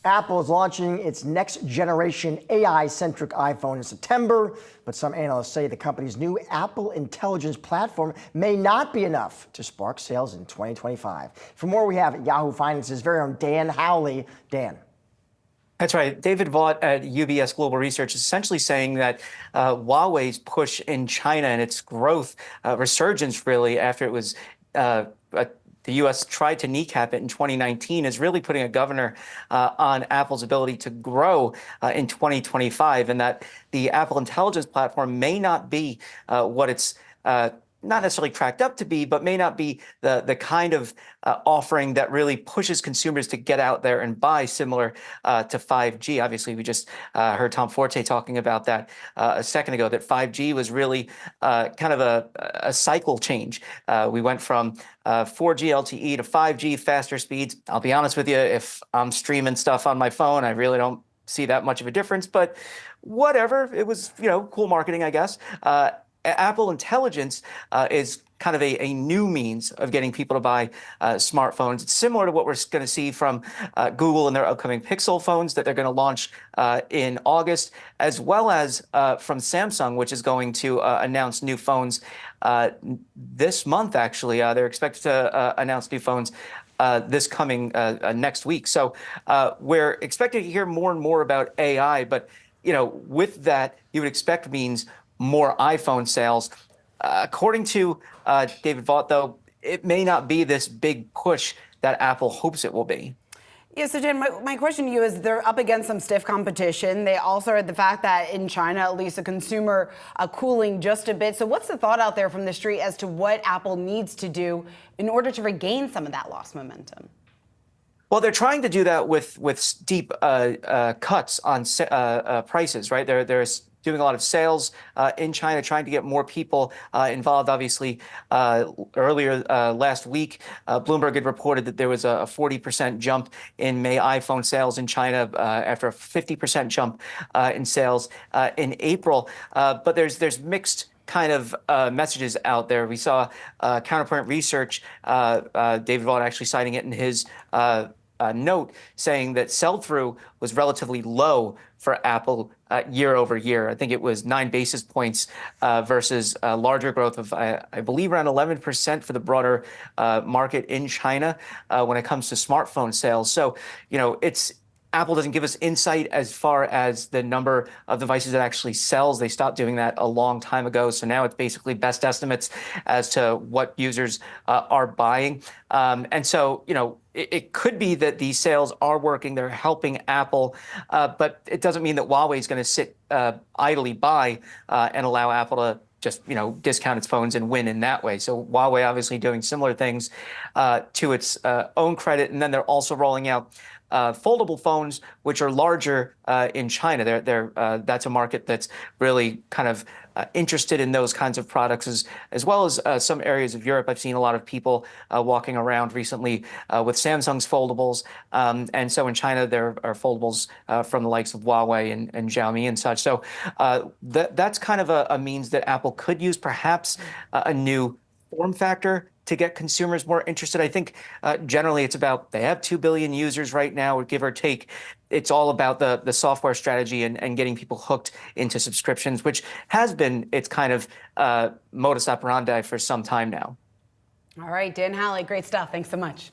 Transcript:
Apple is launching its next generation AI-centric iPhone in September, but some analysts say the company's new Apple Intelligence platform may not be enough to spark sales in 2025. For more, we have Yahoo Finance's very own Dan Howley. Dan. That's right. David Vogt at UBS Global Research is essentially saying that Huawei's push in China and its growth, resurgence really, after it was the U.S. tried to kneecap it in 2019, is really putting a governor on Apple's ability to grow in 2025, and that the Apple Intelligence platform may not be what it's not necessarily cracked up to be, but may not be the kind of offering that really pushes consumers to get out there and buy, similar to 5G. Obviously, we just heard Tom Forte talking about that a second ago, that 5G was really kind of a cycle change. We went from 4G LTE to 5G, faster speeds. I'll be honest with you, if I'm streaming stuff on my phone, I really don't see that much of a difference, but whatever. It was, cool marketing, I guess. Apple Intelligence is kind of a new means of getting people to buy smartphones. It's similar to what we're going to see from Google and their upcoming Pixel phones that they're going to launch in August, as well as from Samsung, which is going to announce new phones this month, actually. They're expected to announce new phones this coming next week. So we're expecting to hear more and more about AI, but with that, you would expect means more iPhone sales. According to David Vogt, though, it may not be this big push that Apple hopes it will be. Yeah, so Jen, my question to you is, they're up against some stiff competition. They also are the fact that in China, at least, the consumer cooling just a bit. So what's the thought out there from the street as to what Apple needs to do in order to regain some of that lost momentum? Well, they're trying to do that with steep cuts on prices, right? There's doing a lot of sales in China, trying to get more people involved. Obviously, earlier last week, Bloomberg had reported that there was a 40% jump in May iPhone sales in China after a 50% jump in sales in April. But there's mixed kind of messages out there. We saw Counterpoint Research, David Vogt actually citing it in his note, saying that sell-through was relatively low for Apple year over year. I think it was 9 basis points versus larger growth of, I believe, around 11% for the broader market in China when it comes to smartphone sales. So, Apple doesn't give us insight as far as the number of devices it actually sells. They stopped doing that a long time ago. So now it's basically best estimates as to what users are buying. And so, it could be that these sales are working. They're helping Apple, but it doesn't mean that Huawei is going to sit idly by and allow Apple to just, discount its phones and win in that way. So Huawei obviously doing similar things to its own credit. And then they're also rolling out foldable phones, which are larger in China. That's a market that's really kind of interested in those kinds of products, as well as some areas of Europe. I've seen a lot of people walking around recently with Samsung's foldables. And so in China, there are foldables from the likes of Huawei and Xiaomi and such. So that's kind of a means that Apple could use, perhaps a new form factor to get consumers more interested. I think generally it's about, they have 2 billion users right now, give or take. It's all about the software strategy and getting people hooked into subscriptions, which has been its kind of modus operandi for some time now. All right, Dan Howley, great stuff. Thanks so much.